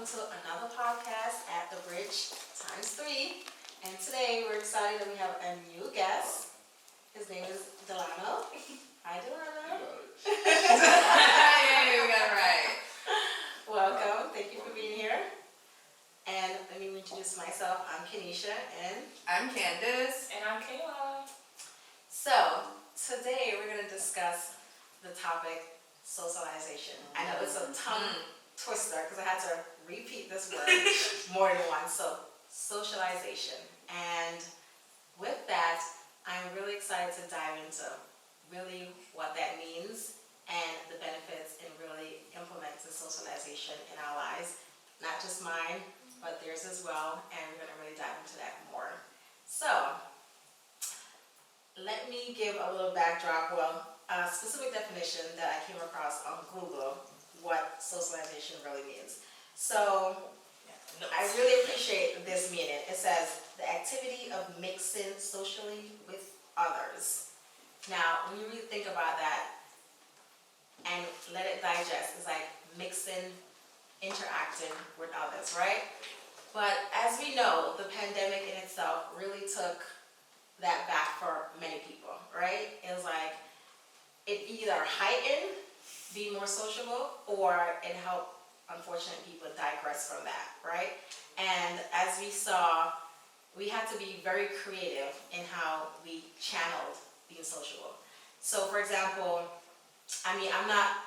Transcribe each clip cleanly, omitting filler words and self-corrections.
to another podcast at The Bridge ×3. And today we're excited that we have a new guest. His name is Delano. Hi, Delano. Hey, we got it right. Welcome. Thank you for being here. And let me introduce myself. I'm Kenisha and I'm Candace. And I'm Kayla. So today we're going to discuss the topic socialization. I know it's a tongue twister because I had to repeat this word more than once. So socialization. And with that, I'm really excited to dive into really what that means and the benefits in really implementing socialization in our lives. Not just mine, but theirs as well. And we're going to really dive into that more. So let me give a little backdrop. Well, a specific definition that I came across on Google, what socialization really means. So I really appreciate this meaning. It says the activity of mixing socially with others. Now, when you really think about that and let it digest, it's like mixing, interacting with others, right? But as we know, the pandemic in itself really took that back for many people, right? It was like it either heightened being more sociable or it helped unfortunate people digress from that, right? And as we saw, we had to be very creative in how we channeled being sociable. So for example, I'm not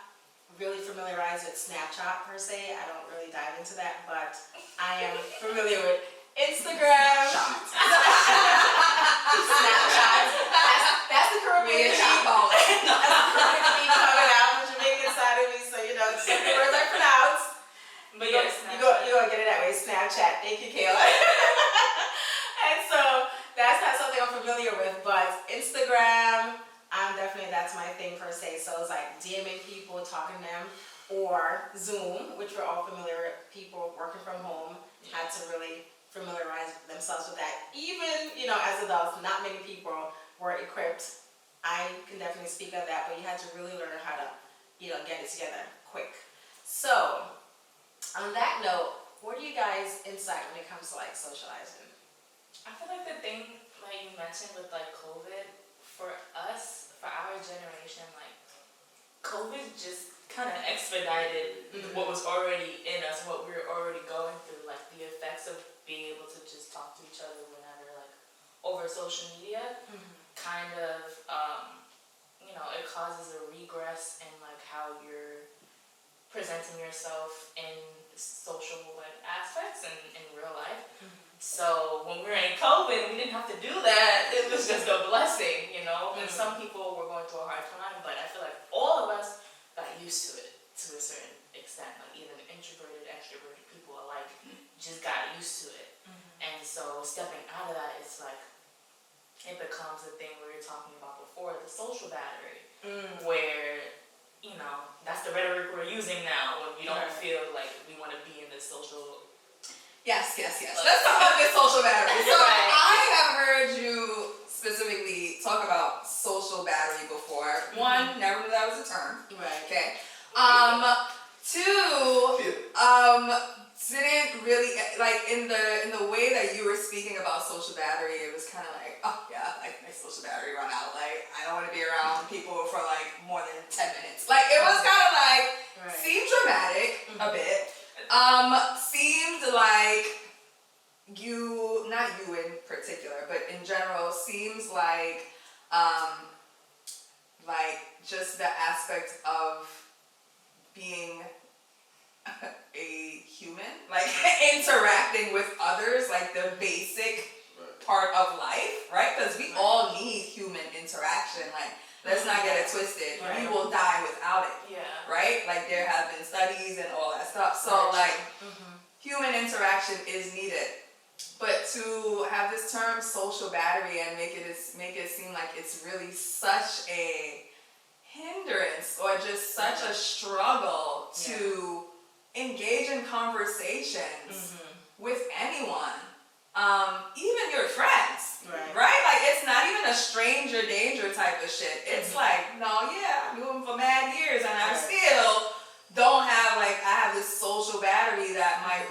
really familiarized with Snapchat per se. I don't really dive into that, but I am familiar with Instagram. Snapchat. That's the Caribbean Chat ball. That's the Caribbean me coming out on the Jamaican side of me, so some words I pronounce. But You're yes, gonna get it that way. Snapchat. Thank you, Kayla. And so that's not something I'm familiar with, but Instagram, that's my thing per se. So it's like DMing people, talking to them, or Zoom, which we're all familiar with. People working from home had to really familiarize themselves with that. Even, as adults, not many people were equipped. I can definitely speak of that, but you had to really learn how to, get it together quick. So, on that note, what do you guys insight when it comes to like socializing? I feel like the thing like you mentioned with like COVID, for us, for our generation, like COVID just kind of expedited what was already in us, what we were already going through, like the effects of being able to just talk to each other whenever, like over social media, kind of, it causes a regress in like how you're presenting yourself in social like aspects and in real life. So when we were in COVID, we didn't have to do that. It was just a blessing, And some people were going through a hard time, but I feel like all of us got used to it to a certain extent. Like even introverted, extroverted people alike just got used to it. And so stepping out of that, it's like it becomes a thing we were talking about before, the social battery, where that's the rhetoric we're using now when we don't feel like we want to be in this social. Yes. Let's talk about this social battery. So I have heard you specifically talk about social battery before. One, never knew that was a term. Right. Okay. Two, didn't really like in the way that you were speaking about social battery. It was kind of like, oh yeah, like my social battery run out. Like I don't want to be around people for like more than 10 minutes. Like it was kind of like seemed dramatic a bit. Seemed like not you in particular, but in general, seems like just the aspect of being a human, like interacting with others, like the basic part of life, right? Because we all need human interaction. Like, let's not get it twisted. We will die without it, right? Like, there have been studies and all that stuff. So, human interaction is needed. But to have this term social battery and make it seem like it's really such a hindrance or just such a struggle to engage in conversations with anyone, even your friends, right? Like it's not even a stranger danger type of shit. It's like, no, I knew him for mad years and I still don't have, like, I have this social battery that might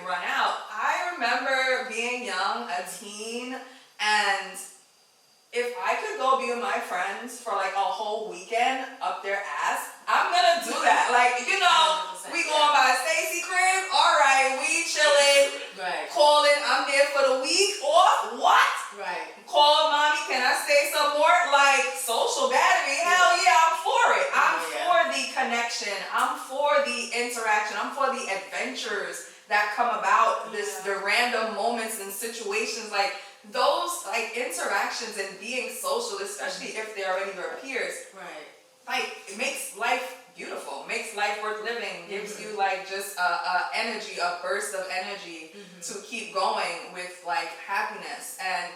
with my friends for like a whole weekend up their ass, I'm gonna do that. Like, you know, 100%, we going by Stacy crib, alright, we chilling, Right. calling, I'm there for the week off, what? Right. Call mommy, can I stay some more? Like, social battery, hell yeah, I'm for it. I'm for the connection, I'm for the interaction, I'm for the adventures that come about, the random moments and situations, like those like interactions and being social, especially if they're already your peers, Right. like it makes life beautiful, makes life worth living, gives you like just a energy, a burst of energy to keep going with like happiness. And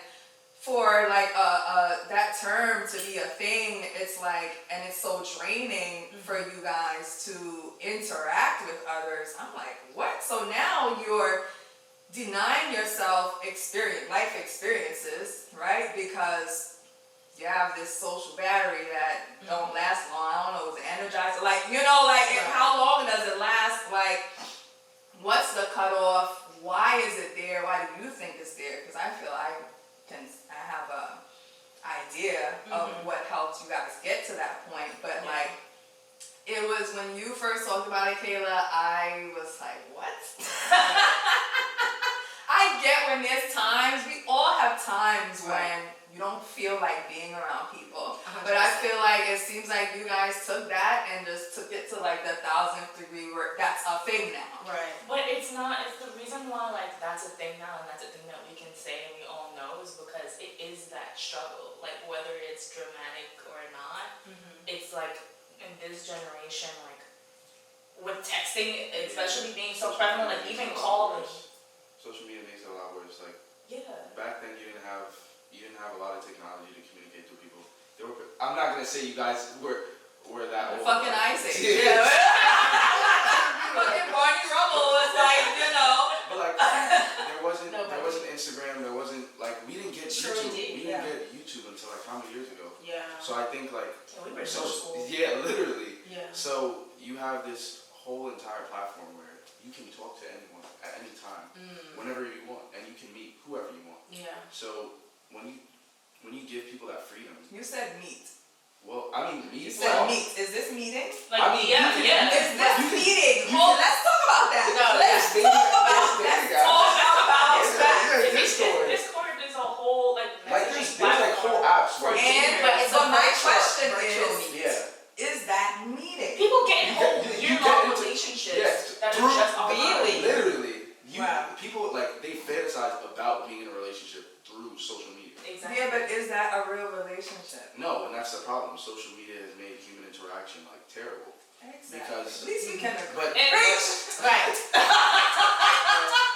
for like that term to be a thing, it's like, and it's so draining for you guys to interact with others. I'm like, what? So now you're denying yourself life experiences, right? Because you have this social battery that don't last long. I don't know, it's energizer. Like, you know, like how long does it last? Like, what's the cutoff? Why is it there? Why do you think it's there? Because I feel I have a idea of what helped you guys get to that point, but like it was when you first talked about it, Kayla, I was like, what? I get when there's times, we all have times when you don't feel like being around people. 100%. But I feel like it seems like you guys took that and just took it to like the 1000th degree where that's a thing now. Right. But it's not, it's the reason why like that's a thing now and that's a thing that we can say and we all know is because it is that struggle. Like whether it's dramatic or not, it's like in this generation, like with texting, especially being so prevalent, like even calling. Social media makes it a lot worse. Like back then, you didn't have a lot of technology to communicate to people. I'm not gonna say you guys were that old. Fucking Isaac. Yeah. Fucking Barney Rubble was like, you know. But like there wasn't Instagram. There wasn't like we didn't get YouTube. We didn't get YouTube until like how many years ago? Yeah. So I think like We were so cool. yeah, literally. Yeah. So you have this whole entire platform where you can talk to anyone at any time, whenever you want, and you can meet whoever you want. Yeah. So when you give people that freedom, You said meet. well, I mean, You said meet. Is this meeting? Like, I mean, yeah. Is this meeting? Let's talk about that. No, let's there's talk about dating that. There's Discord. Discord. Discord is a whole like There's like whole apps where But my question yeah. is that meeting? people get in whole you year-long get into- relationships that through- are just online. Literally, people like they fantasize about being in a relationship through social media. Exactly. Yeah, but is that a real relationship? No, and that's the problem. Social media has made human interaction like terrible. Exactly. Because at least we can agree. but Right.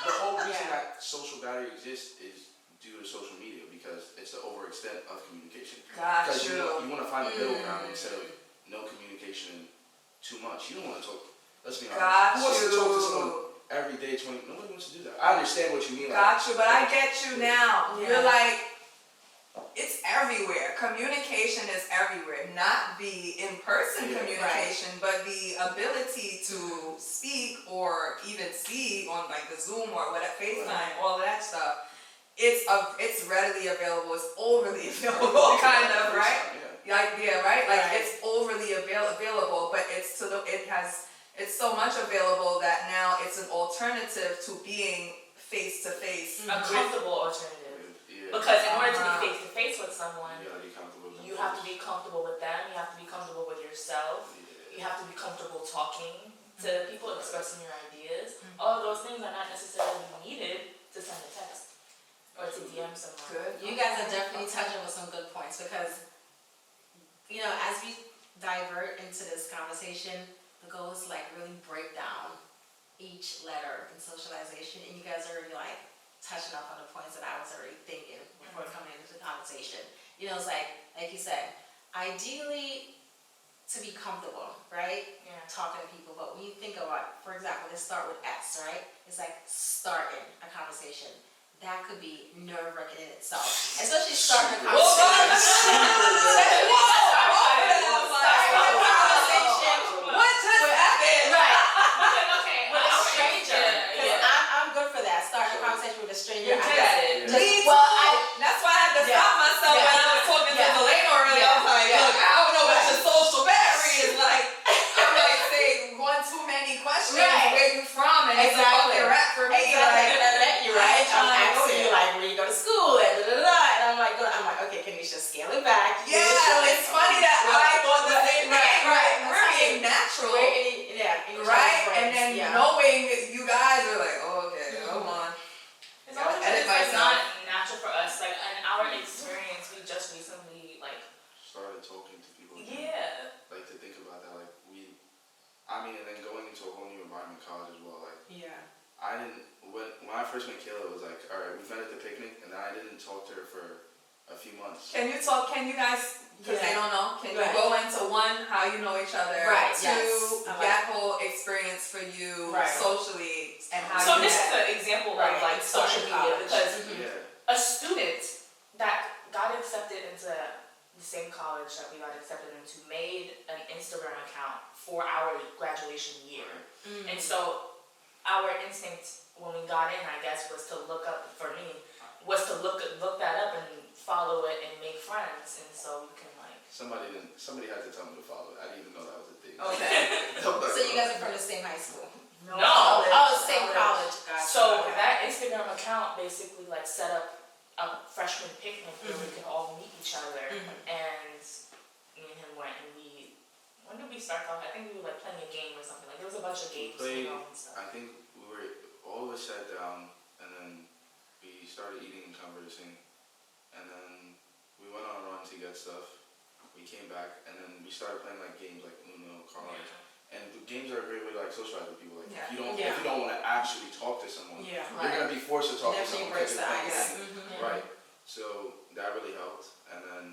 the whole reason that social battery exists is due to social media because it's the overextent of communication. Got Because you. you want to find a middle ground instead of no communication too much. You don't want to talk. Let's be honest. Got Who wants to talk to you. someone every day? Nobody wants to do that. I understand what you mean. Got you, but I get you now. Yeah. You're like, it's everywhere. Communication is everywhere. Not the in-person communication, but the ability to speak or even see on like the Zoom or whatever, FaceTime, all of that stuff. It's readily available. It's overly available, kind of, right? Right. Like it's overly available, but it's so much available that now it's an alternative to being face to face. A comfortable alternative. Yeah. Because in order to be face to face with someone, You gotta be comfortable with them you have to first. be comfortable with them. You have to be comfortable with yourself. You have to be comfortable talking to people, expressing your ideas. All of those things are not necessarily needed to send a text or to DM someone. Good. You guys are definitely touching with some good points because, you know, as we divert into this conversation, the goal is to like really break down each letter in socialization, and you guys are already like touching up on the points that I was already thinking before coming into the conversation. You know, it's like you said, ideally to be comfortable, right? Yeah. Talking to people, but when you think about, for example, let's start with S, right? It's like starting a conversation. That could be nerve-wracking in itself, especially starting a conversation. What just happened? Right. Okay. With a stranger. Yeah. I'm good for that. Starting a conversation with a stranger. You get it. Me too. Well, That's why I had to stop myself when I was talking to Delano earlier. too many questions. Right. Where you from? And it's a Exactly. fucking rap for me. Exactly. And I met you, right? I'm trying to go asking you there. like where you go to school and and I'm like, okay, can you just scale it back? Yeah, it's funny that I thought the same thing. Right. We're being natural. In each other's Right? brains, And then yeah. knowing you guys are like, oh, okay, hold on. It's always Edit just like myself. not natural for us. Like in our experience, we just recently like Started talking to people. yeah. Like to think about that, like and then going into a whole new environment, college as well. Like I didn't when I first met Kayla, it was like, all right, we met at the picnic, and then I didn't talk to her for a few months. Can you guys, because they don't know, can you Right. go into one, how you know each other, Right, two, yes. that whole experience for you Right. socially, and how So you this is met? an example Right. of like social Starting media college. because Yeah. a student that got accepted into the same college that we got accepted into made an Instagram account for our graduation year. Mm. And so our instinct when we got in, I guess, was to look up, for me, was to look that up and follow it and make friends. And so we can like... Somebody had to tell me to follow it. I didn't even know that was a thing. Okay. So you guys are from the same high school? No. Oh, same college. Gotcha. So Okay. that Instagram account basically like set up a freshman picnic where we could all meet each other. And me and him went and when did we start off? I think we were like playing a game or something. Like there was a bunch of games going on and stuff. I think all of us sat down, and then we started eating and conversing, and then we went on a run to get stuff. We came back, and then we started playing like games like Uno, cards. And the games are a great way to like socialize with people. Like if you don't want to actually talk to someone, you're gonna be forced to talk to someone. Definitely breaks the because ice. Right. So that really helped, and then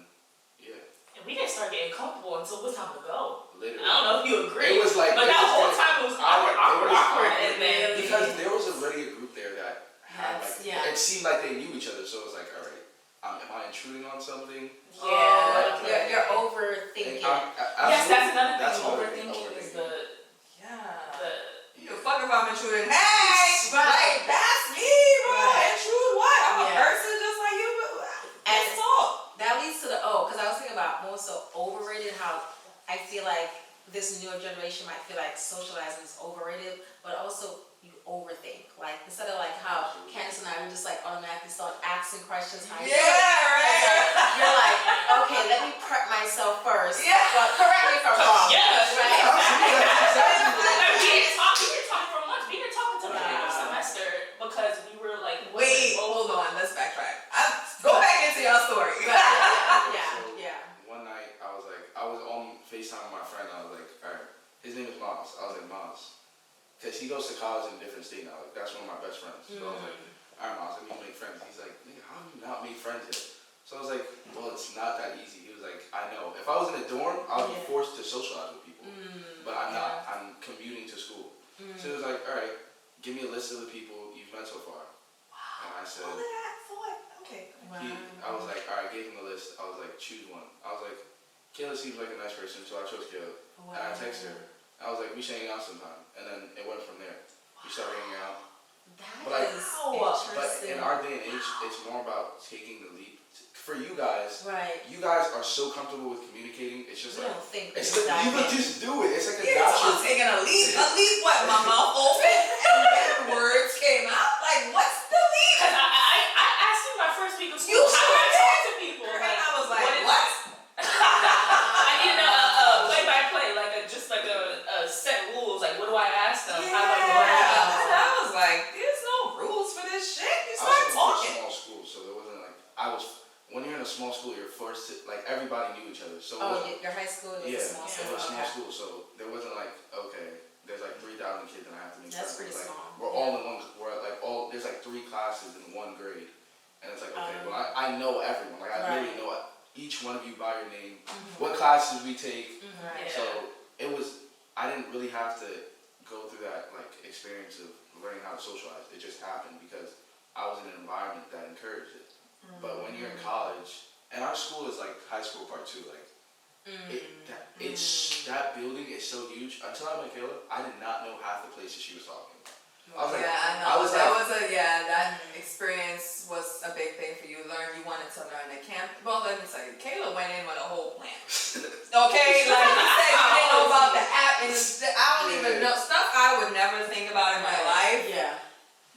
And we didn't start getting comfortable until it was time to go. literally. I don't know if you agree. It was like, But that whole time it was awkward. And then because there was already a group there that had Yes, it seemed like they knew each other, so it was like, all right, am I intruding on something? You're overthinking. Yes, that's another thing. That's Overthinking is the You fuck if I'm intruding. Hey! Right. Like, that's me, bro. Right. Intrude what? I'm a Yeah. person just like you. And Let's talk. that leads to the because I was thinking about more so overrated, how I feel like this newer generation might feel like socializing is overrated, but also you overthink. Like instead of like how Candace and I would just like automatically start asking questions, how you doing? Right. You're like, okay, let me prep myself first. Yeah. Well, correct me if I'm wrong. Yes. Right? Like, we didn't talk for months. We didn't talk until the end of semester because we were like, Wait, hold on. Let's backtrack. Go back into your story. Yeah. One night, I was on FaceTime with my friend, and I was like, all right, his name is Miles. I was like, Miles. Because he goes to college in a different state now. Like, that's one of my best friends. So I was like, all right, Miles, let me make friends. He's like, nigga, how have you not made friends yet? So I was like, well, it's not that easy. He was like, I know. If I was in a dorm, I would be forced to socialize with people. But I'm not. I'm commuting to school. So he was like, all right, give me a list of the people you've met so far. And I said, All of that for what? Okay. I was like, all right, I gave him a list. I was like, choose one. I was like, Kayla seems like a nice person, so I chose Kayla. And I texted her. I was like, we should hang out sometime. And then it went from there. We started hanging out. That is interesting. But in our day and age, it's more about taking the leap. For you guys, right. you guys are so comfortable with communicating. It's just We like, don't think it's like, you would just do it. It's like a You're natural. taking a leap. A leap what? My mouth open and then words came out? Like, what's the leap? Because I asked you my first week of school, You how do I talk to people? And Like, I was like, is- what? I need a play-by-play, like a set rules. Like, what do I ask them? How do I go about it? And I was like, there's no rules for this shit. You I start was in a talking. small school, so there wasn't like when you're in a small school, you're forced to like everybody knew each other. So Your high school was a small it school. was a small Okay. school, so there wasn't like there's like 3,000 kids and I have to make That's friends. pretty Like, small. We're all in one. We're like all there's like 3 classes in 1 grade, and it's like well I know everyone. Like I literally know each one of you by your name. What classes we take. Right. Yeah. So it was. I didn't really have to go through that like experience of learning how to socialize. It just happened because I was in an environment that encouraged it. But when you're in college, and our school is like high school part 2, like that building is so huge. Until I met Kayla, I did not know half the places she was talking about. I was like, I know. That experience was a big thing for you. You wanted to learn the camp. Well, let me tell you, Kayla went in with a whole plan. Okay, like you said, you didn't know about about the app, and I don't even know stuff I would never think about in my life. Yeah.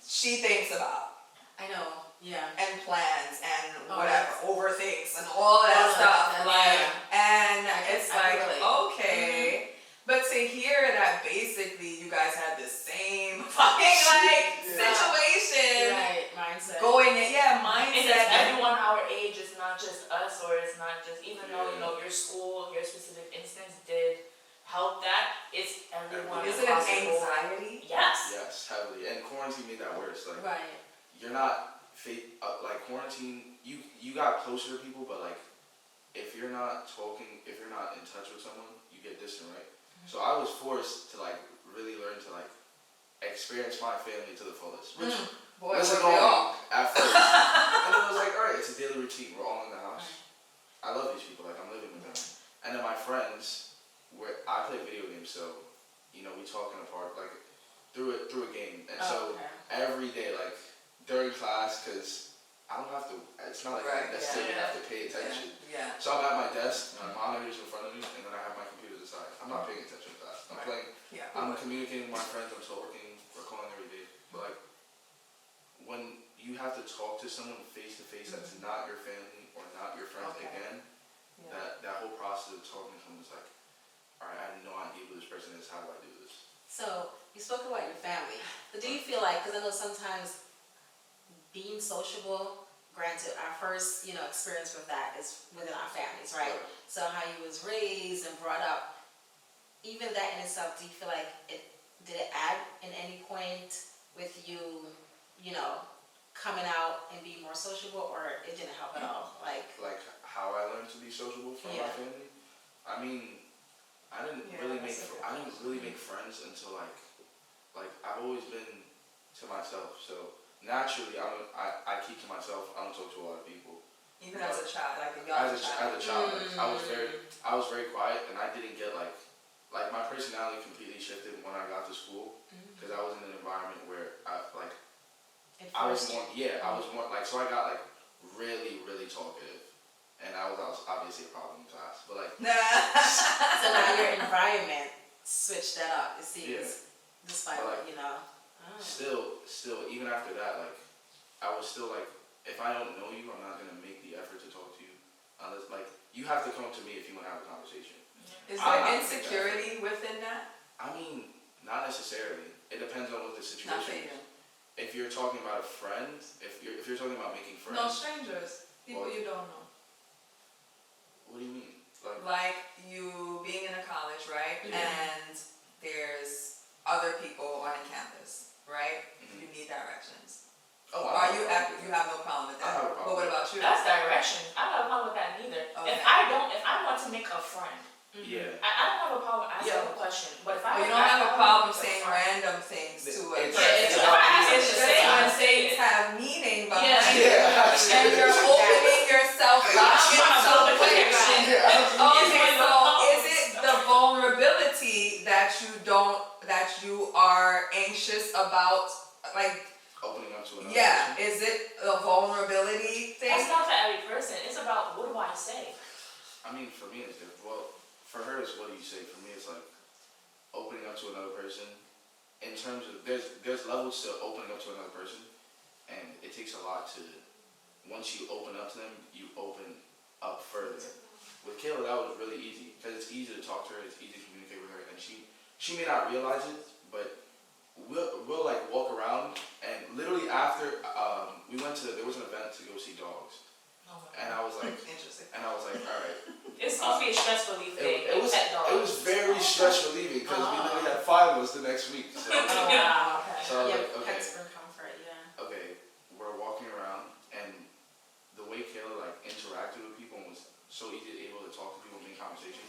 She thinks about. I know. Yeah. And plans and Oh, whatever, overthinks and all that stuff. That, like, yeah. and it's I like, relate. okay. But to hear that basically you guys had the same fucking like situation Right. Mindset. going in, And it's mindset. everyone our age, it's not just us, or it's not just, even though, you know, your school, your specific instance did help that, it's everyone. Is it an across the board. anxiety? Yes. Yes, heavily. And quarantine made that worse. Like, Right. you're not like quarantine. You got closer to people, but like, if you're not talking, if you're not in touch with someone, you get distant, right? So I was forced to like really learn to like experience my family to the fullest, which Boy, was weren't we all. annoying at first. And then it was like, all right, it's a daily routine. We're all in the house. I love these people. Like, I'm living with them. And then my friends, where I play video games, so you know, we talk in the park like through a game, and so every day, like during class, because I don't have to. It's not like I necessarily have to pay attention. Yeah. So I'm at my desk, my monitor's in front of me, and then I have my computer to the side. I'm not paying attention to class. I'm playing. Yeah. I'm communicating with my friends. I'm still working. We're calling every day. But like, when you have to talk to someone face to face that's not your family or not your friends again, that whole process of talking to someone is like, all right, I have no idea who this person is. How do I do this? So you spoke about your family, but do you feel like, because I know sometimes being sociable, granted, our first, experience with that is within our families, right? So how you was raised and brought up, even that in itself, do you feel like did it add in any point with you, coming out and being more sociable, or it didn't help at all? Like how I learned to be sociable from my family. I mean, I didn't really make friends until like I've always been to myself. So naturally, I keep to myself. I don't talk to a lot of people. Even as a child, like a young child. As a child, I was very quiet, and I didn't get like my personality completely shifted when I got to school, because I was in an environment where I was more like, so I got like really, really talkative, and I was obviously a problem in class, but like. So now your environment switched that up, it seems, despite Still, even after that, like, I was still like, if I don't know you, I'm not gonna make the effort to talk to you, unless like you have to come to me if you want to have a conversation. Is there insecurity within that? I mean, not necessarily. It depends on what the situation Not for is. you. If you're talking about a friend, if you're talking about making friends. No, strangers. People you don't know. What do you mean? Like you being in a college, right? And there's other people on a campus, right? You need directions. Oh, You have no problem with that. I have a problem. But what about you? That's direction. I don't have a problem with that neither. Okay. If I want to make a friend, yeah. I don't have a problem asking a question. But if You don't have a problem saying random things to a person. If I ask It's just when things have meaning behind it. Yeah. And you're opening yourself up in some connection. Okay, so is it the vulnerability that you are anxious about, like? Opening up to another person? Is it a vulnerability thing? That's not for every person. It's about, what do I say? I mean, for me, it's different. Well, for her, it's what do you say? For me, it's like opening up to another person. In terms of, there's levels to opening up to another person, and it takes a lot to, once you open up to them, you open up further. With Kayla, that was really easy, because it's easy to talk to her, it's easy to communicate with her, and she may not realize it, but we'll like walk around, and literally after there was an event to go see dogs, and I was like, Interesting. all right. It's supposed to be a stress relief thing. It was very stress relieving, because we literally had finals the next week. So, so I was like, okay, pets bring comfort, okay, we're walking around, and the way Kayla like interacted with people and was so easy able to talk to people and make conversation,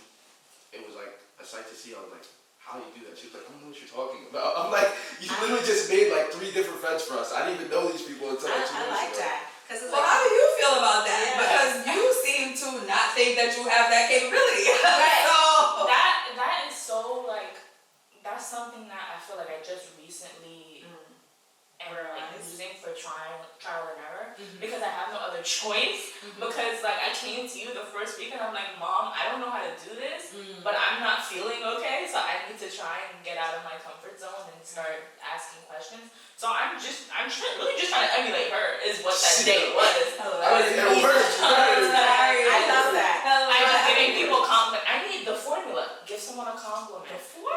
it was like a sight to see. I was like, how do you do that? She was like, I don't know what you're talking about. I'm like, you literally just made like 3 different friends for us. I didn't even know these people until like 2 I months like ago. that. Well, how do you feel about that? Yeah. Because you seem to not think that you have that capability. Right. So That is so like, that's something that I feel like I just recently and like Realize. using for trial and error, Mhm. because I have no other choice. Mhm. Because like I came to you the first week and I'm like, Mom, I don't know how to do this, Mm. but I'm not feeling okay, so I need to try and get out of my comfort zone and start asking questions. So really just trying to emulate her is what that day was. It worked. I love that. I just giving people compliment. I need the formula. Give someone a compliment.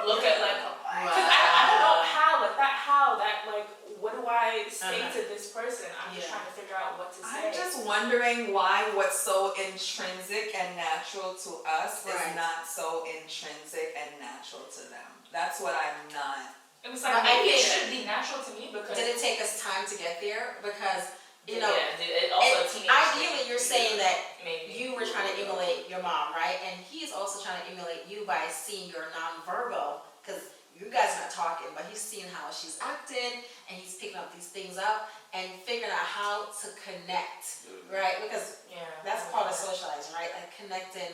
Look at like, because I don't know how that like, what do I say to this person? I'm just trying to figure out what to say. I'm just wondering why what's so intrinsic and natural to us is not so intrinsic and natural to them. That's what I'm not. It was like, maybe it should be natural to me because. Did it take us time to get there? Because, you know, it also a teenage ideally you're saying that maybe. you were trying to emulate your mom, right? And he's also trying to emulate you by seeing your nonverbal, because you guys are not talking, but he's seeing how she's acting, and he's picking up these things up and figuring out how to connect, right? Because that's part of socializing, right? Like connecting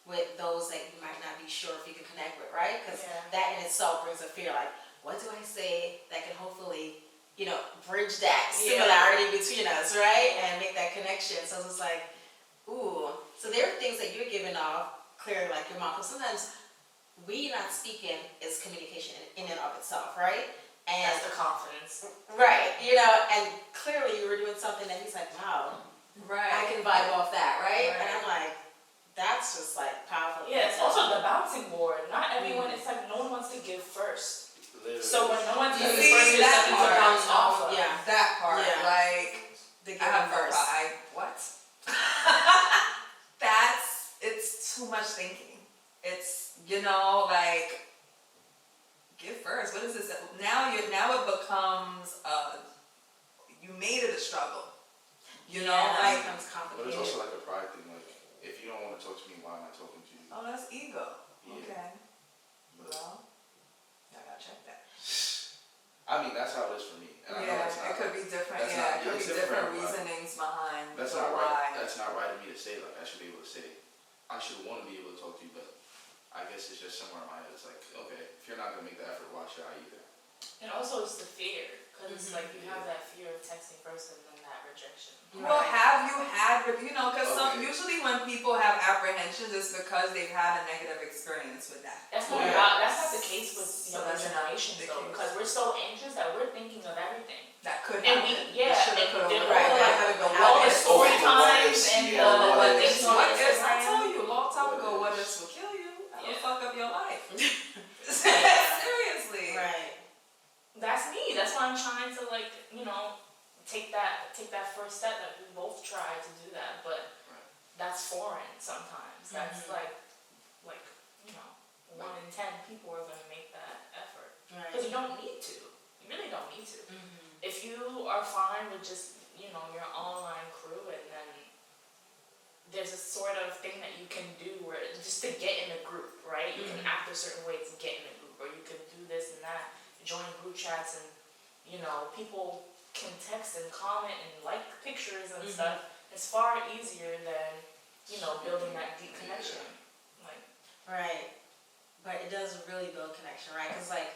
with those that you might not be sure if you can connect with, right? Because that in itself brings a fear, like, what do I say that can hopefully, you know, bridge that similarity between us, right? And make that connection. So it's just like, ooh. So there are things that you're giving off, clearly, like your mom, because sometimes we not speaking is communication in and of itself, right? And that's the confidence. right, you know, and clearly you were doing something that he's like, wow, I can vibe off that, right? And I'm like, that's just like powerful. Yeah, it's also the bouncing board. Not everyone, it's like no one wants to give first. Literally. So when no one's giving See, first, there's that nothing to part. bounce off of. Yeah. That part, Yeah. like, The I have giving verse. what? It's too much thinking. It's, you know, like, give first. What is this? Now it becomes, you made it a struggle. You know, that like, becomes But it's complicated. also like a pride thing. Like, if you don't want to talk to me, why am I talking to you? oh, that's ego. Yeah. Okay. But, Well, I gotta check that. I mean, that's how it is for me. And I know Yeah, that's not, it could be different. that's Yeah, not- it could it's be different, different but reasonings behind that's the not why. right. That's not right of me to say. Like, I should be able to say, I should want to be able to talk to you, but I guess it's just somewhere in my head. It's like, okay, if you're not gonna make the effort, why should I either? And also it's the fear, because it's Mhm. like you have that fear of texting first and then that rejection. Well, Right. have you had, you know, because Okay. usually when people have apprehensions, it's because they've had a negative experience with that. That's Oh, not yeah. that's not the case with So younger that's not generations the though, case. because we're so anxious that we're thinking of everything. That could And happen. we, yeah, Shoulda, and coulda, they're woulda, Right, all coulda. like like, having been all the happened. story Oh, the what times ifs, and yeah, the what what ifs. things on What ifs? I Instagram. told you a long time ago, What what ifs. ifs will kill you. That'll Yeah. fuck up your life. Yeah. Seriously. Right. That's me. That's why I'm trying to like, you know, take that first step. That we both try to do that, but that's foreign sometimes. That's Mhm. like, you know, 1 in 10 people are gonna make that effort because Right. you don't need to. You really don't need to. Mhm. If you are fine with just, you know, your online crew, and then there's a sort of thing that you can do where just to get in a group, right? You can act a certain way to get in a group, or you can do this and that, join group chats, and you know, people can text and comment and like pictures and stuff. It's far easier than, you know, building that deep connection. Like, Right. But it does really build connection, right? Because like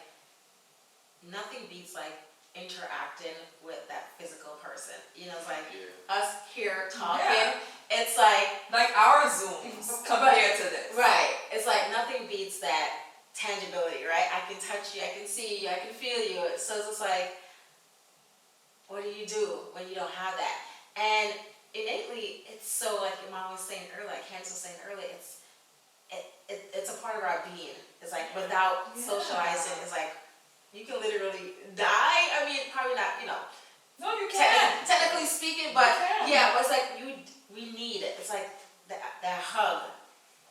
nothing beats like interacting with that physical person. You know, it's like Yeah. us here talking. Yeah. It's like Like our Zooms compared to this. right. It's like nothing beats that tangibility, right? I can touch you, I can see you, I can feel you. So it's just like, what do you do when you don't have that? And innately, it's so like your mom was saying earlier, like Candace was saying earlier, it's a part of our being. It's like without socializing, it's like you can literally die. I mean, probably not, you know, No, you can't. technically speaking, but You can. yeah, but it's like we need it. It's like that hug,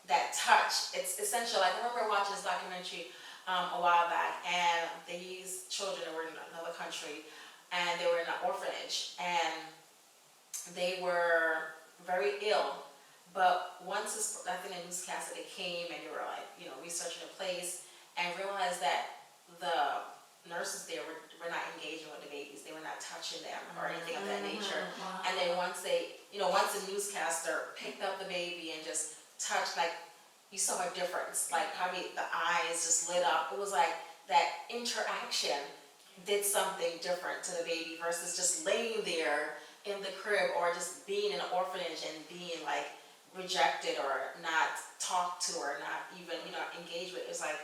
that touch. It's essential. Like I remember watching this documentary a while back, and these children were in another country, and they were in an orphanage, and they were very ill. But once I think a newscaster, they came and they were like, you know, researching the place, and realized that the nurses there were not engaging with the babies. They were not touching them or anything of that nature. And then once the newscaster picked up the baby and just touched, like, you saw a difference. Like, probably the eyes just lit up. It was like that interaction did something different to the baby versus just laying there in the crib or just being in an orphanage and being like rejected or not talked to or not even, engaged with. It's like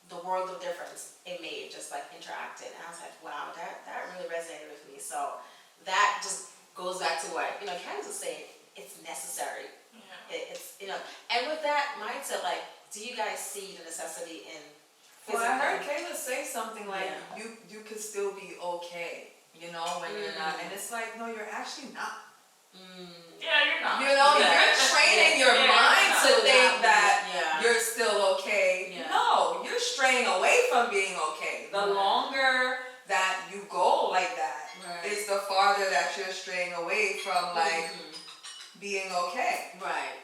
the world of difference it made just like interacting. And I was like, wow, that really resonated with me. So that just goes back to what, Candace was saying, it's necessary. Yeah. It's, and with that mindset, like, do you guys see the necessity in Well, I heard Kayla say something like, Yeah. you could still be okay, when you're not, and it's like, no, you're actually not. Yeah, you're not. You're training your mind to think that Yeah. you're still okay. Yeah. No, you're straying away from being okay. The Right. longer that you go like that, Right. is the farther that you're straying away from like Mhm. being okay. Right.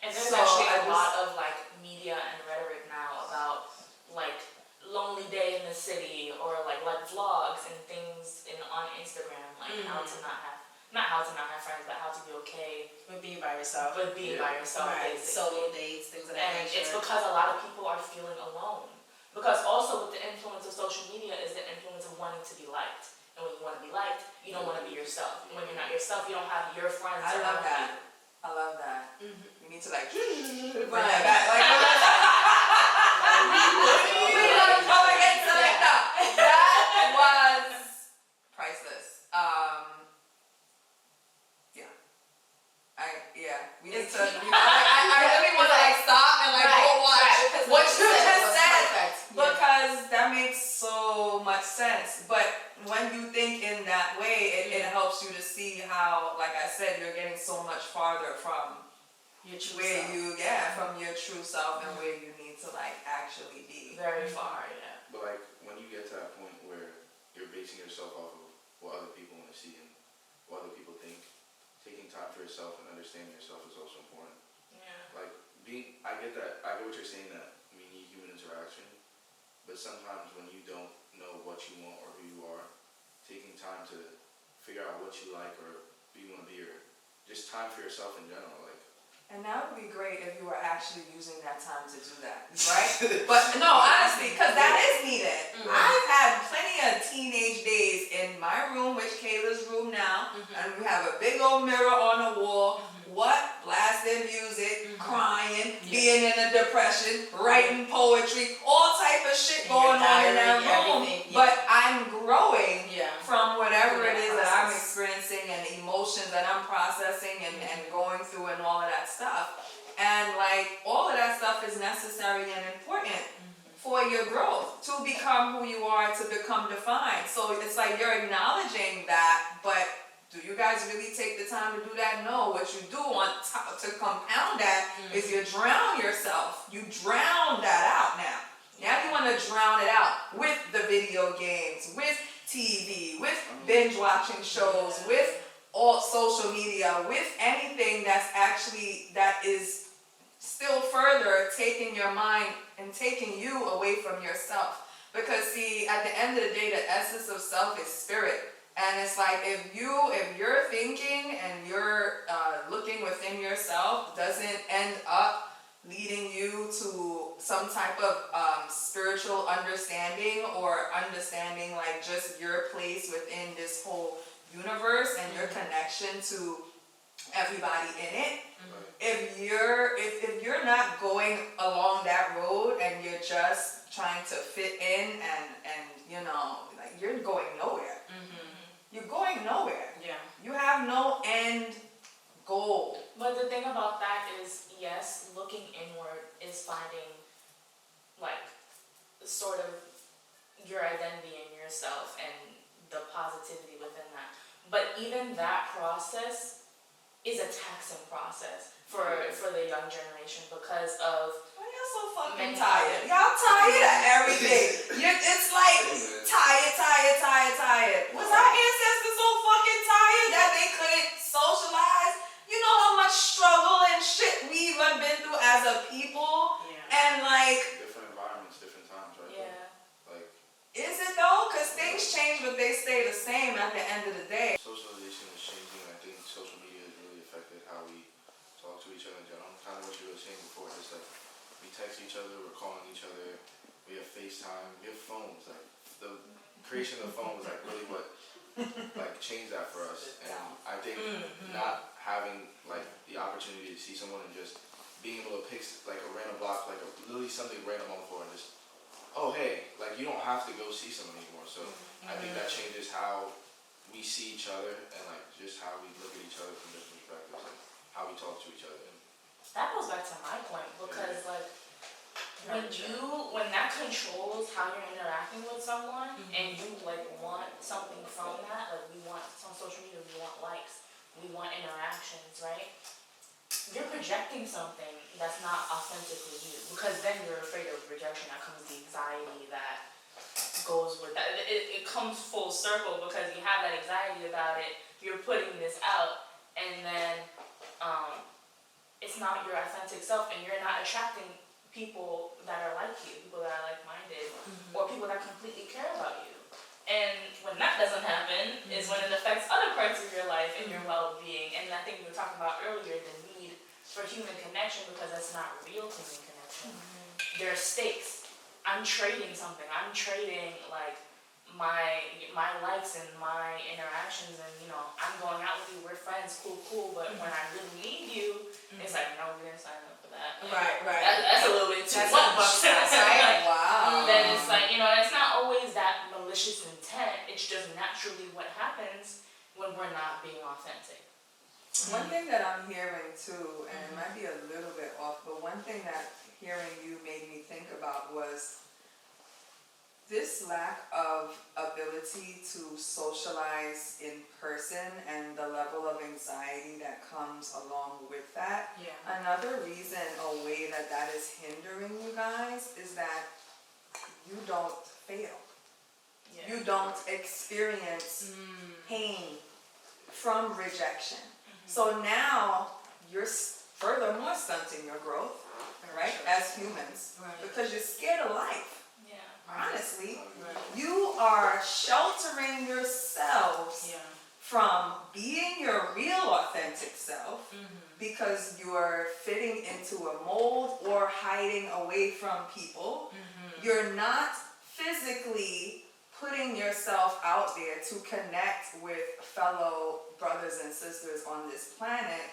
And there's So, actually I a just- lot of like media and rhetoric now about like lonely day in the city or like vlogs and things on Instagram, like how to not have friends, but how to be okay With being by yourself. with being by yourself, Right. basically. Solo dates, things of that And nature. it's because a lot of people are feeling alone. Because also with the influence of social media is the influence of wanting to be liked. And when you want to be liked, you don't want to be yourself. And when you're not yourself, you don't have your friends I love around that. you. I love that. Mhm. You need to like bring Right. that back. Like, we gotta come again, selector. That was priceless. We need to. I really want to like stop and like go watch because what you said just was said perfect. because that makes so much sense. But when you think in that way, it helps you to see how, like I said, you're getting so much farther from Your true where self. from your true self and where you need to like actually be. Very far, yeah. But like when you get to that point where you're basing yourself off of what other people want to see and what other people think, taking time for yourself and understanding yourself is also important. Yeah. Like I get that. I get what you're saying that we need human interaction, but sometimes when you don't know what you want or who you are, taking time to figure out what you like or who you want to be or just time for yourself in general, like. And that would be great if you were actually using that time to do that, right? But no, honestly, because that is needed. Mhm. I've had plenty of teenage days in my room, which Kayla's room now, and we have a big old mirror on the wall. Blasting music, crying, being in a depression, writing poetry, all type of shit going on in that room. But I'm growing from whatever it is that I'm experiencing and the emotions that I'm processing and going through and all of that stuff. And like all of that stuff is necessary and important for your growth, to become who you are, to become defined. So it's like you're acknowledging that, but do you guys really take the time to do that? No. What you do on top to compound that is you drown yourself. You drown that out now. Now you want to drown it out with the video games, with TV, with binge watching shows, with all social media, with anything that is still further taking your mind and taking you away from yourself. Because see, at the end of the day, the essence of self is spirit. And it's like if you're thinking and you're looking within yourself doesn't end up leading you to some type of spiritual understanding or understanding like just your place within this whole universe and your connection to everybody in it. If you're not going along that road and you're just trying to fit in and like you're going nowhere. You're going nowhere. Yeah. You have no end goal. But the thing about that is, yes, looking inward is finding, like, sort of your identity in yourself and the positivity within that. But even that process is a taxing process for the young generation because of Y'all so fucking tired. Y'all tired of everything. It's like tired. Was our ancestors so fucking tired that they couldn't socialize? You know how much struggle and shit we've been through as a people? Yeah. And like, Different environments, different times, right? yeah. Like, is it though? Because things change, but they stay the same at the end of the day. socialization is changing. I think social media has really affected how we talk to each other in general. Kind of what you were saying before. It's like we text each other, we're calling each other, we have FaceTime, we have phones. Like the creation of the phone was like really what like changed that for us. And I think not having like the opportunity to see someone and just being able to pick like a random block, like literally something random on the floor and just, oh hey, like you don't have to go see someone anymore. So I think that changes how we see each other and like just how we look at each other from different perspectives and how we talk to each other. That goes back to my point because like when that controls how you're interacting with someone and you like want something from that, like we want on social media, we want likes, we want interactions, right? You're projecting something that's not authentically you because then you're afraid of rejection. That comes the anxiety that goes with that. It comes full circle because you have that anxiety about it. You're putting this out, and then it's not your authentic self, and you're not attracting people that are like you, people that are like-minded, or people that completely care about you. And when that doesn't happen is when it affects other parts of your life and your well-being. And I think we were talking about earlier the need for human connection because that's not real human connection. There are stakes. I'm trading something. I'm trading like my likes and my interactions, and I'm going out with you. We're friends, cool. But when I really need you, it's like no, we didn't sign up for that. Right. That's a little bit too That's much. right? Wow. Then it's like it's not always that malicious intent. It's just naturally what happens when we're not being authentic. One thing that I'm hearing too, and it might be a little bit off, but one thing that hearing you made me think about was this lack of ability to socialize in person and the level of anxiety that comes along with that. Yeah. Another reason, a way that is hindering you guys is that you don't fail. Yeah. You don't experience pain from rejection. So now you're furthermore stunting your growth, right, as humans, because you're scared of life. Honestly, you are sheltering yourselves from being your real authentic self because you're fitting into a mold or hiding away from people. You're not physically putting yourself out there to connect with fellow brothers and sisters on this planet,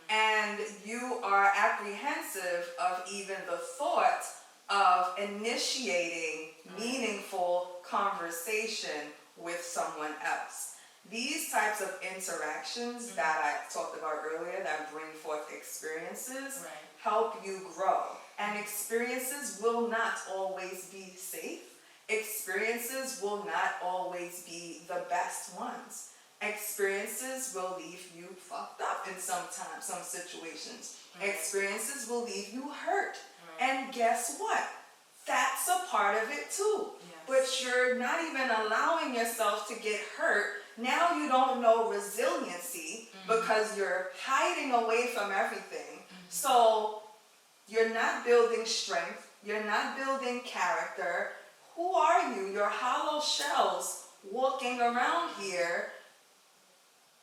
and you are apprehensive of even the thought of initiating meaningful conversation with someone else. These types of interactions that I talked about earlier that bring forth experiences help you grow. And experiences will not always be safe. Experiences will not always be the best ones. Experiences will leave you fucked up in some situations. Experiences will leave you hurt. And guess what? That's a part of it too. But you're not even allowing yourself to get hurt. Now you don't know resiliency because you're hiding away from everything. So you're not building strength. You're not building character. Who are you? You're hollow shells walking around here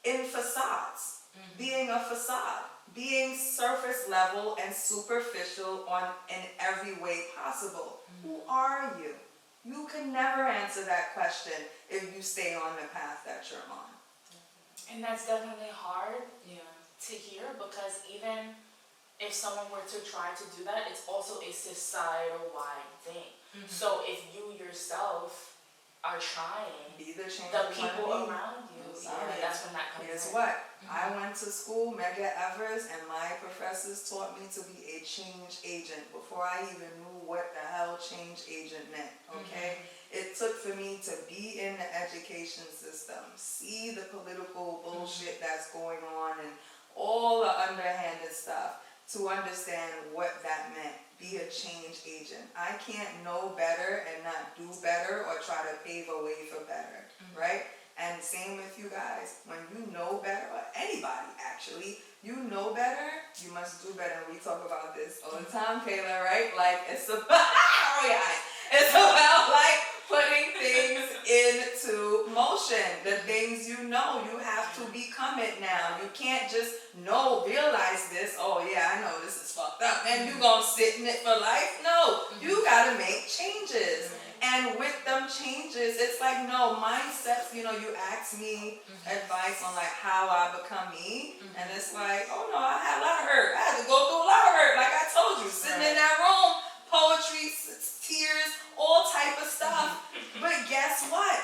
in facades, being a facade, being surface level and superficial in every way possible. Who are you? You can never answer that question if you stay on the path that you're on. And that's definitely hard to hear because even if someone were to try to do that, it's also a societal-wide thing. So if you yourself are trying, Be the change the you people wanna be. around you, that's when that comes Here's in. what? I went to school, Mega Evers, and my professors taught me to be a change agent before I even knew what the hell change agent meant, okay? It took for me to be in the education system, see the political bullshit that's going on and all the underhanded stuff to understand what that meant. Be a change agent. I can't know better and not do better or try to pave a way for better, right? And same with you guys. When you know better, or anybody actually, you know better, you must do better. We talk about this all the time, Kayla, right? Like it's about, it's about like putting things into motion. The things you know, you have to become it now. You can't just realize this. Oh yeah, I know this is fucked up. And you gonna sit in it for life? No, you gotta make changes. And with them changes, it's like, no, mindsets, you ask me advice on like how I become me. And it's like, oh no, I had a lot of hurt. I had to go through a lot of hurt. Like I told you, sitting in that room, poetry, tears, all type of stuff. But guess what?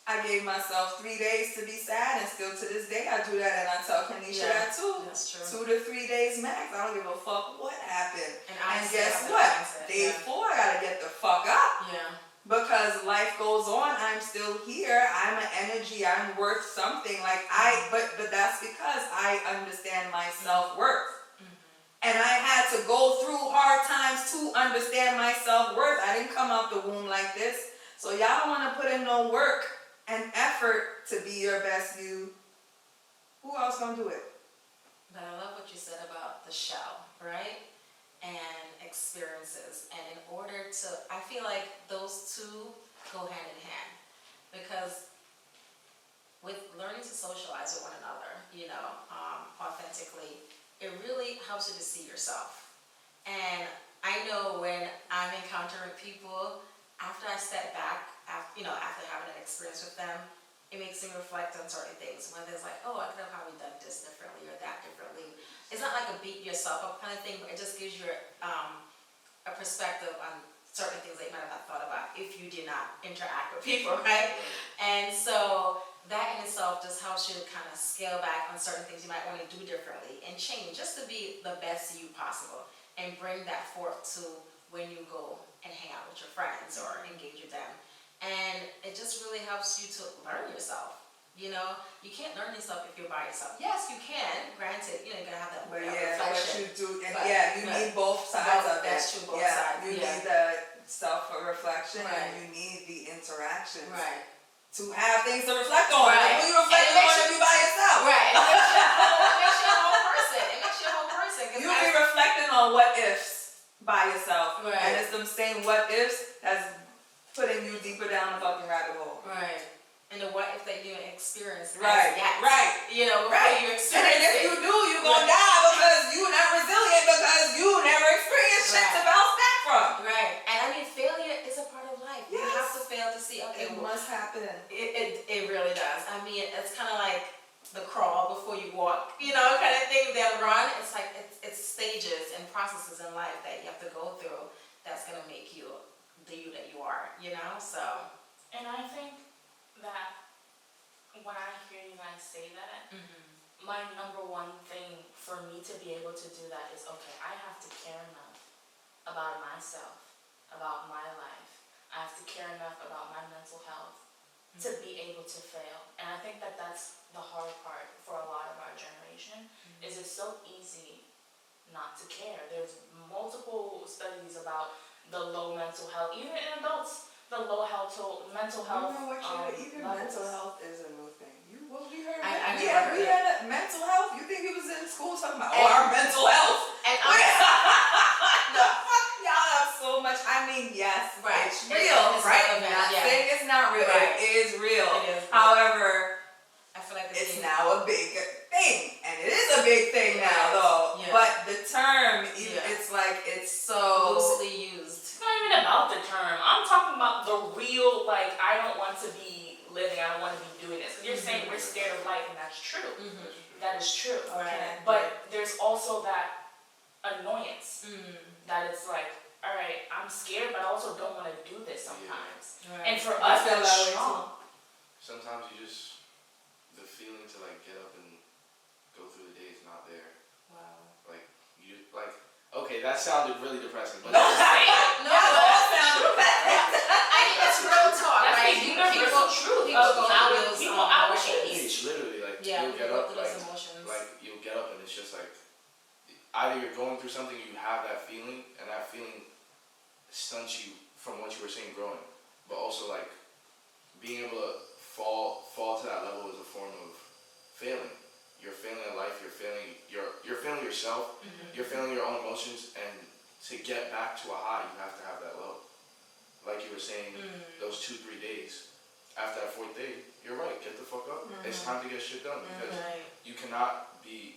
I gave myself 3 days to be sad, and still to this day I do that, and I tell Kanisha that too. That's true. 2 to 3 days max. I don't give a fuck what happened. And guess what? Day 4, I gotta get the fuck up. Yeah. Because life goes on. I'm still here. I'm an energy. I'm worth something. But that's because I understand my self-worth. And I had to go through hard times to understand my self-worth. I didn't come out the womb like this. So y'all don't want to put in no work and effort to be your best you. Who else gonna do it? But I love what you said about the shell, right? And experiences. And in order to, I feel like those two go hand in hand. Because with learning to socialize with one another, authentically, it really helps you to see yourself. And I know when I'm encountering people, after I step back, after having an experience with them, it makes me reflect on certain things. Whether it's like, oh, I could have probably done this differently or that differently. It's not like a beat yourself up kind of thing, but it just gives you a perspective on certain things that you might have not thought about if you did not interact with people, right? And so that in itself just helps you to kind of scale back on certain things you might want to do differently and change just to be the best you possible and bring that forth to when you go and hang out with your friends or engage with them. And it just really helps you to learn yourself. You can't learn yourself if you're by yourself. Yes, you can. Granted, you're gonna have that reflection. But you do, and you need both both, sides of it. That's true, both sides. You need the self-reflection and you need the interaction. Right. To have things to reflect on. Right. When you reflect on if you by yourself. Right. It makes you a whole person. You be reflecting on what ifs by yourself. Right. And it's them same what ifs that's putting you deeper down the fucking rabbit hole. Right. And the what if that you experience. Right. Before you experience and if you do, you're gonna die because you're not resilient because you never experienced shit to bounce back from. Right. And I mean, failure is a part of life. Yes. You have to fail to see, okay, It must happen. It really does. I mean, it's kind of like the crawl before you walk, kind of thing. Then run. It's like it's stages and processes in life that you have to go through. That's gonna make you the you that you are. So. And I think that when I hear you guys say that, my number one thing for me to be able to do that is, okay, I have to care enough about myself, about my life. I have to care enough about my mental health to be able to fail. And I think that that's the hard part for a lot of our generation, is it's so easy not to care. There's multiple studies about the low mental health, even in adults, the low mental health. You know what, even levels. mental health is a new thing. We heard I we never heard had mental health. You think he was in school talking about our mental health? And The fuck, y'all have so much. I mean, yes, Right. it's real, It's right? relevant, Not yeah. saying it's not real. Right. It is real. It is real. However, I feel like it's now a big thing, and it is a big thing now, though. Yeah. But the term, Yeah. it's like it's so loosely used. It's not even about the term. I'm talking about the real, I don't want to be living, I don't want to be doing this. You're saying we're scared of life, and that's true. That is true. Right. But there's also that annoyance that it's like, all right, I'm scared, but I also don't want to do this sometimes. Right. And for I us, feel that's that way, strong. Sometimes the feeling to get up and go through the day is not there. Wow. Okay, that sounded really depressing, but No, I mean, it's real talk, That's right? the universal truth People go of through those people our emotions. age. it's literally Yeah, you'll get people up go through those emotions. you'll get up and it's just either you're going through something, you have that feeling, and that feeling stunts you from what you were saying growing, but also being able to fall to that level is a form of failing. You're failing at life. You're failing yourself. You're failing your own emotions, and to get back to a high, you have to have that low. Like you were saying, those 2-3 days. After that 4th day, you're right. Get the fuck up. It's time to get shit done because you cannot be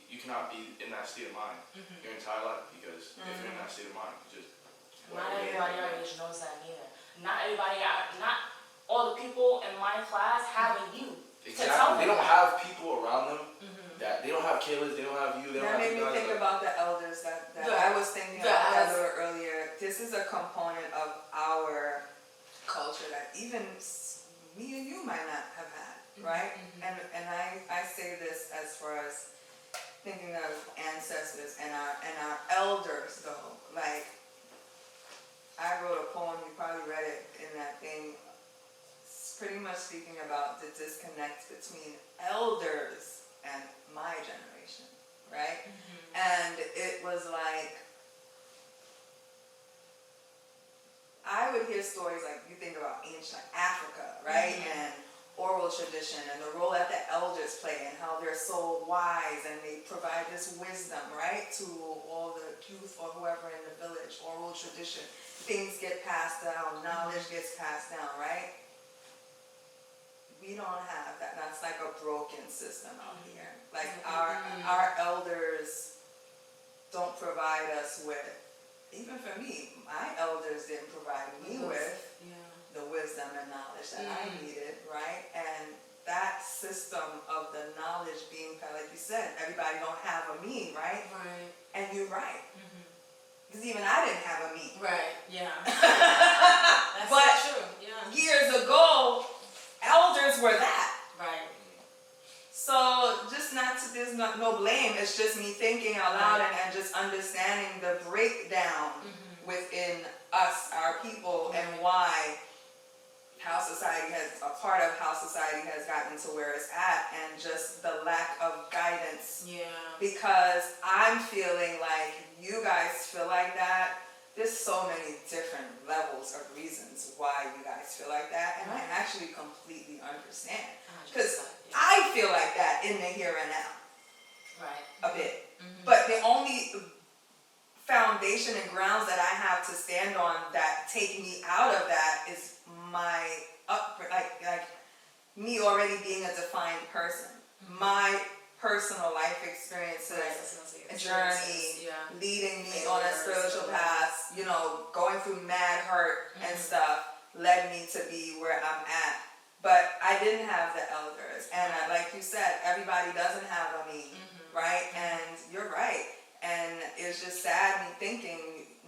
in that state of mind your entire life. Because if you're in that state of mind, you just Not everybody our age knows that neither. not all the people in my class have a you. Exactly. They don't have people around them. That they don't have killers. They don't have you. They don't That have made you me guys. think about the elders that Yeah. I was thinking Yeah, about that as- a little earlier. This is a component of our culture that even me and you might not have had, right? And I say this as far as thinking of ancestors and our elders though. Like I wrote a poem, you probably read it in that thing. It's pretty much speaking about the disconnect between elders and my generation, right? And it was like, I would hear stories like, you think about ancient Africa, right? And oral tradition and the role that the elders play and how they're so wise and they provide this wisdom, right? To all the youth or whoever in the village, oral tradition. Things get passed down, knowledge gets passed down, right? We don't have that. That's like a broken system out here. Like our elders don't provide us with, even for me, my elders didn't provide me with the wisdom and knowledge that I needed, right? And that system of the knowledge being, like you said, everybody don't have a me, right? Right. And you're right. Because even I didn't have a me. Right. Yeah. That's But so true. Yeah. years ago, elders were that. Right. So just there's no blame, it's just me thinking out loud and just understanding the breakdown within us, our people, and why a part of how society has gotten to where it's at, and just the lack of guidance. Yeah. Because I'm feeling like you guys feel like that. There's so many different levels of reasons why you guys feel like that, and I actually completely understand. Because I feel like that in the here and now. Right. A bit. But the only foundation and grounds that I have to stand on that take me out of that is my like me already being a defined person. My personal life experiences, journey, leading me on a spiritual path, going through mad hurt and stuff led me to be where I'm at. But I didn't have the elders, and like you said, everybody doesn't have a me, right? And you're right, and it's just sad me thinking,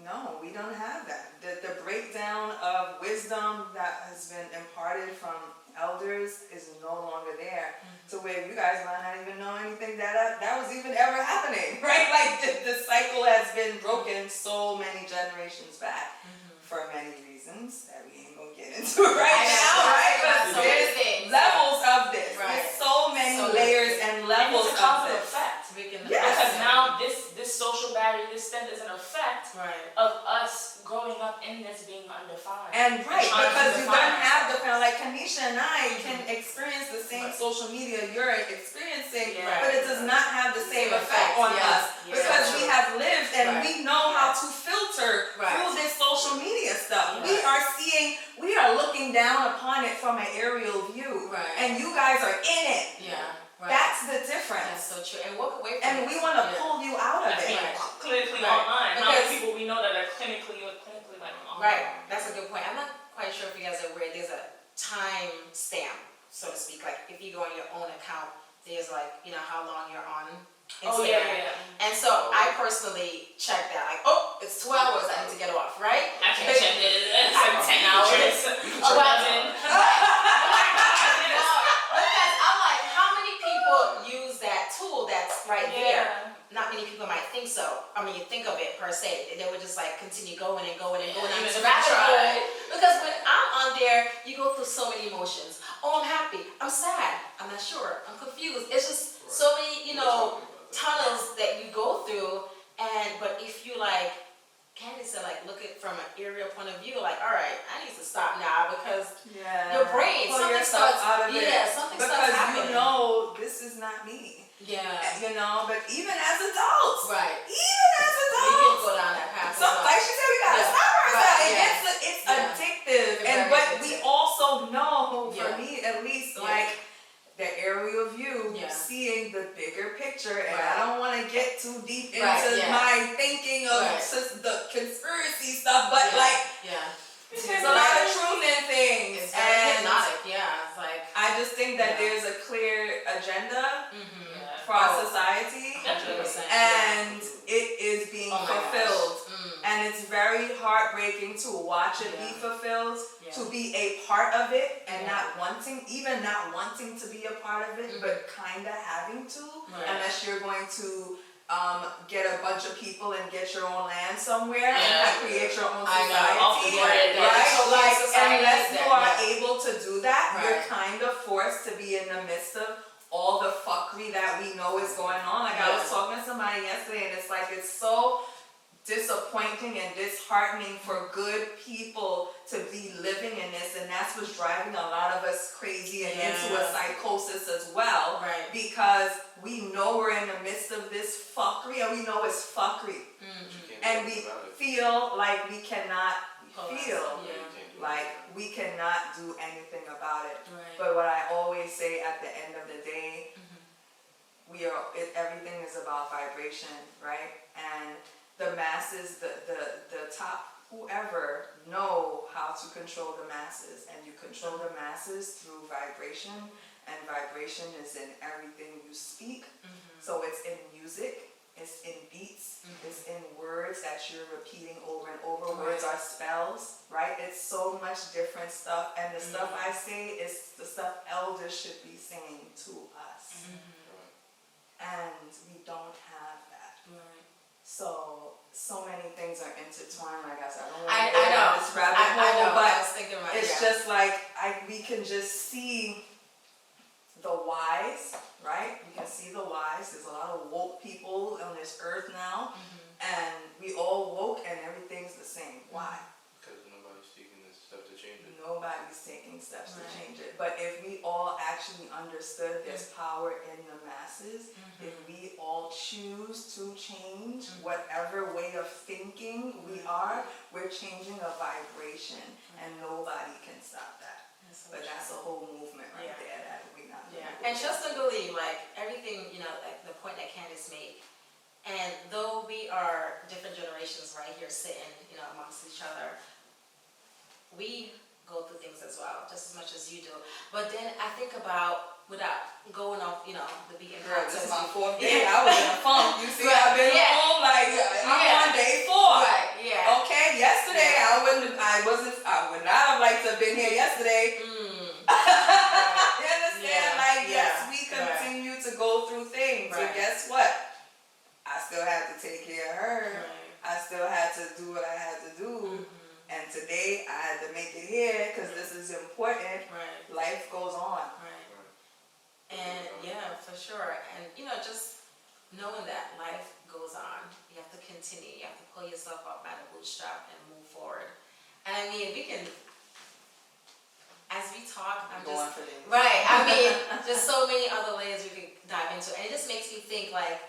no, we don't have that. The breakdown of wisdom that has been imparted from elders is no longer there, to where you guys might not even know anything that was even ever happening, right? Like the cycle has been broken so many generations back for many reasons that we ain't gonna get into right now, right? But there's levels of this. There's so many layers and levels it's a cause of and this. effect. Yes. Because now this social barrier, this stem is an effect Right. of us growing up in this being undefined. And right, trying to because you define don't have the ourselves. like Kanisha and I can experience the same social media you're experiencing, Yeah. but it does not have the same effect on us because we have lived and we know how to filter through this social media stuff. We are looking down upon it from an aerial view, and you guys are in it. Yeah. Right. That's the difference. That's so true. And walk away from And we want to pull you out of I it. mean, clinically Right. online. How Because- many people we know that are clinically like online? Right. That's a good point. I'm not quite sure if you guys are aware, there's a time stamp, so to speak. Like if you go on your own account, there's like, how long you're on Instagram. Oh yeah. And so I personally check that, like, oh, it's 2 hours, I need to get off, right? I can check it. It's like 10 hours. You can check 11. Because I'm like, how many people use that tool that's right there? Not many people might think so. I mean, you think of it per se. They would just like continue going and going and going on this rabbit hole. Because when I'm on there, you go through so many emotions. Oh, I'm happy. I'm sad. I'm not sure. I'm confused. It's just so many, tunnels that you go through. But if you like, Candy said, like, look at from an aerial point of view, like, all right, I need to stop now because your brain, pull something yourself starts, out of it. something Because starts happening. this is not me. Yeah. But even as adults, Right. even as We can adults, go down that path. like she said, we gotta Yeah. stop ourselves. Right, It's Yeah. addictive, It's and very but addictive. we also know, for Yeah. me at least, Yeah. like the aerial view, Yeah. seeing the bigger picture, and Right. I don't want to get too deep into Right, yeah. my thinking of Right. the conspiracy stuff, but Yeah. like Yeah. there's a lot of truth think that Yeah. there's a clear agenda Mm-hmm. Yeah. for our Oh. society, 100%. and it is being Oh my gosh. fulfilled. Mm. And it's very heartbreaking to watch it be Yeah. fulfilled, Yeah. to be a part of it, and Yeah. not wanting to be a part of it, but kind of having to, Right. unless you're going to get a bunch of people and get your own land somewhere and Yeah. create your own I society. know. Off the grid, Right? yeah. Like, Society unless you that- are yeah. able to do that, you're Right. kind of forced to be in the midst of all the fuckery that we know is going on. Like, I was Yeah. talking to somebody yesterday, and it's like, it's so disappointing and disheartening for good people to be living in this, and that's what's driving a lot of us crazy and into a Yeah. psychosis as well, Right. because we know we're in the midst of this fuckery, and we know it's fuckery, But you can't do and anything we about it. feel like we cannot Hold on. feel Yeah. You can't do like anything about we cannot do anything about it. Right. But what I always say at the end of the day, everything is about vibration, right? And the masses, the top, whoever, know how to control the masses, and you control the masses through vibration, and vibration is in everything you speak. So it's in music, it's in beats, it's in words that you're repeating over and over. Words are spells, right? It's so much different stuff, and the stuff I say is the stuff elders should be saying to us, and we don't have that. Right. So many things are intertwined. Like I said, I don't I want to go know. down this rabbit hole, I know. I but was thinking about it's yeah. just like we can just see the wise, right? We can see the wise. There's a lot of woke people on this earth now, and we all woke, and everything's the same. Why? Because nobody's taking this step to change it. Nobody's taking steps to Right. change it. But if we all actually understood there's power in the masses, if we all choose to change whatever way of thinking we are, we're changing a vibration, and nobody can stop that. But that's a whole movement right Yeah. there that we not. Yeah, and trust and believe, like everything, like the point that Candace made. And though we are different generations right here sitting, amongst each other, we go through things as well, just as much as you do. But then I think about, without going off, the beaten Girl, path, this is so to my speak. fourth day. I was in a funk. You see, Right, I've been yeah. home like I'm Yeah. on day 4. Right, yeah. Okay, yesterday I would not have liked to have been here yesterday. You understand? Yeah, Like, yeah, yes, we continue to go through things, Right. but guess what? I still had to take care of her. Right. I still had to do what I had to do. And today I had to make it here because this is important. Right, Life goes on. right. And yeah, for sure. And just knowing that life goes on, you have to continue. You have to pull yourself up by the bootstrap and move forward. And I mean, we can, as we talk, I'm Go just on for days. right. I mean, just so many other layers we could dive into, and it just makes me think like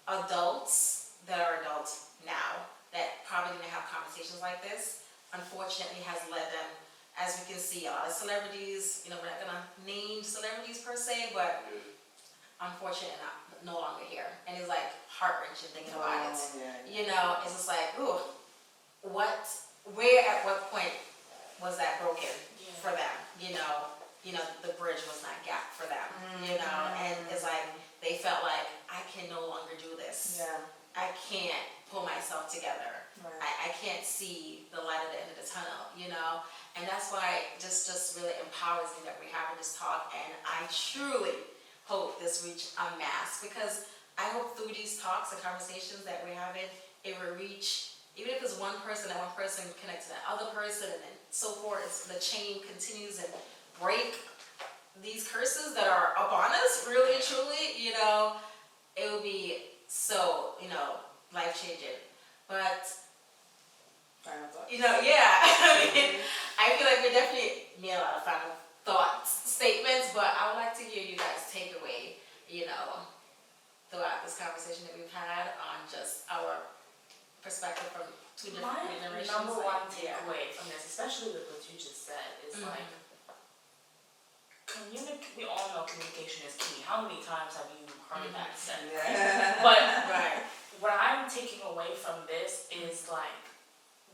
adults that are adults now that probably didn't have conversations like this. Unfortunately, has led them, as we can see, a lot of celebrities. We're not gonna name celebrities per se, but unfortunately, no longer here, and it's like heart-wrenching thinking about it. Yeah. It's just like, ooh, where at what point was that broken for them? The bridge was not gapped for them. And it's like they felt like I can no longer do this. Yeah. I can't pull myself together. Right. I can't see the light at the end of the tunnel, and that's why it just really empowers me that we're having this talk, and I truly hope this reach a mass, because I hope through these talks and conversations that we're having, it will reach, even if it's one person, that one person connects to that other person, and then so forth, the chain continues and break these curses that are upon us, really and truly, it would be so, life-changing. But yeah, I feel like we definitely made a lot of final thoughts, statements, but I would like to hear you guys take away, throughout this conversation that we've had on just our perspective from two different My generations. number one Yeah. takeaway from this, especially with what you just said, is like, we all know communication is key. How many times have you heard that said? Yeah. But Right. what I'm taking away from this is like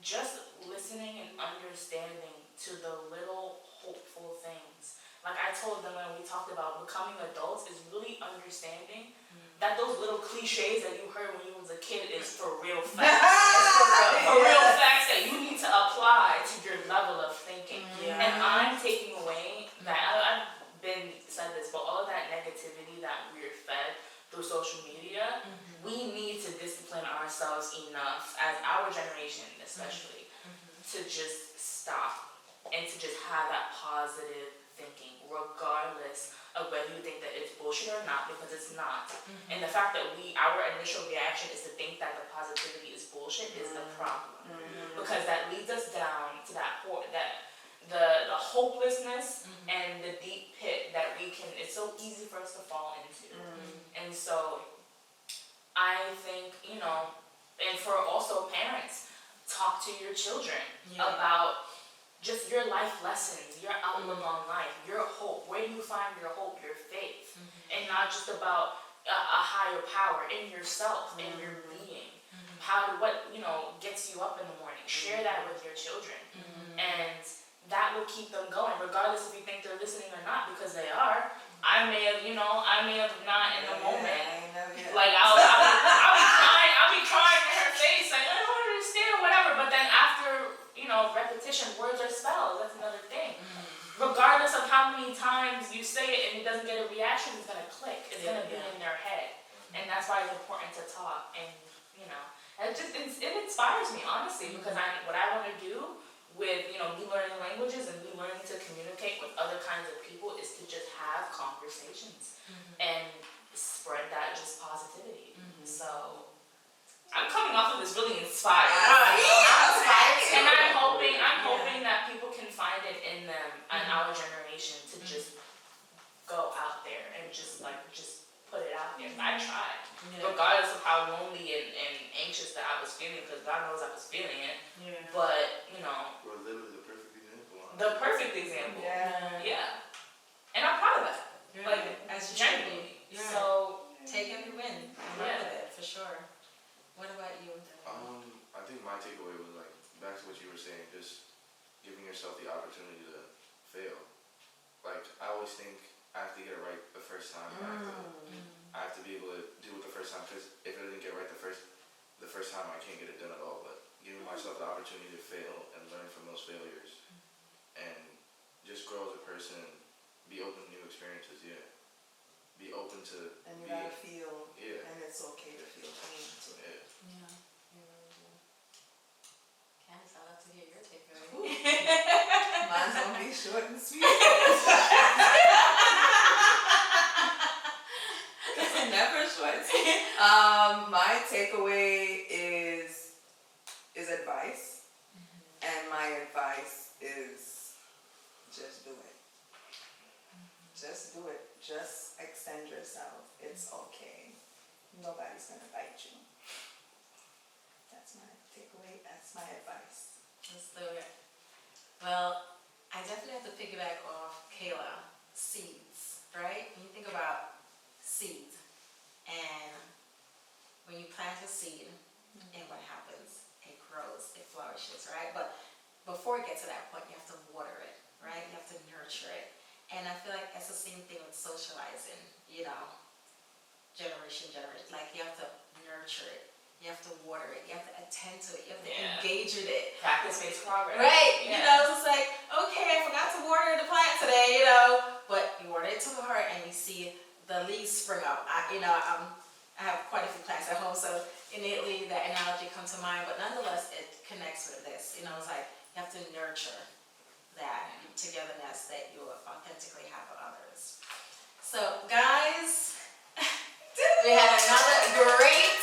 just listening and understanding to the little hopeful things. like I told them when we talked about becoming adults is really understanding that those little cliches that you heard when you was a kid is for real facts. For real facts that you need to apply to your level of thinking. And I'm taking away that, I've been said this, but all of that negativity that we're fed through social media, we need to discipline ourselves enough, as our generation especially, to just stop and to just have that positive thinking, regardless of whether you think that it's bullshit or not, because it's not. And the fact that our initial reaction is to think that the positivity is bullshit is the problem. Because that leads us down to the hopelessness and the deep pit that it's so easy for us to fall into. And so I think, and for also parents, talk to your children about just your life lessons, your outlook on life, your hope. Where do you find your hope, your faith? And not just about a higher power in yourself, in your being. What gets you up in the morning. Share that with your children. And that will keep them going, regardless if you think they're listening or not, because they are. I may have not in the moment. Like I'll be crying in her face, like I don't understand, whatever. But then after repetition, words are spells. That's another thing. Regardless of how many times you say it and it doesn't get a reaction, it's gonna click. It's gonna be in their head, and that's why it's important to talk. And it inspires me, honestly, because what I want to do with me learning languages and me learning to communicate with other kinds of people is to just have conversations and spread that just positivity. So I'm coming off of this really inspired. And I'm hoping that people can find it in them and our generation to just go out there and just put it out there. I tried, regardless of how lonely and anxious that I was feeling, because God knows I was feeling it. But We're literally the perfect example. the perfect example. Yeah. And I'm proud of that. Like, as you genuinely. should be. So Take every win and run with it, for sure. What about you? I think my takeaway was back to what you were saying, just giving yourself the opportunity to fail. Like, I always think I have to get it right the first time. I have to be able to do it the first time, because if I didn't get it right the first time, I can't get it done at all. But giving myself the opportunity to fail and learn from those failures and just grow as a person, be open to new experiences, be open to And you gotta feel, and it's okay to feel pain too. Candice, I'd love to hear your takeaway. Mine's gonna be short and sweet. Never short and sweet. My takeaway is advice, and my advice is just do it. Just do it. Just extend yourself. It's okay. Nobody's gonna bite you. That's my takeaway. That's my advice. Let's do it. Well, I definitely have to piggyback off Kayla. Seeds, right? When you think about seeds, and when you plant a seed, and what happens? It grows, it flourishes, right? But before it gets to that point, you have to water it, right? You have to nurture it. And I feel like it's the same thing with socializing, generation. Like, you have to nurture it. You have to water it. You have to attend to it. You have to engage with it. practice makes progress. Right. It's like, okay, I forgot to water the plant today, but you water it to the heart and you see the leaves spring up. I have quite a few plants at home, so innately that analogy comes to mind, but nonetheless, it connects with this. It's like you have to nurture that togetherness that you authentically have with others. So, guys, we had another great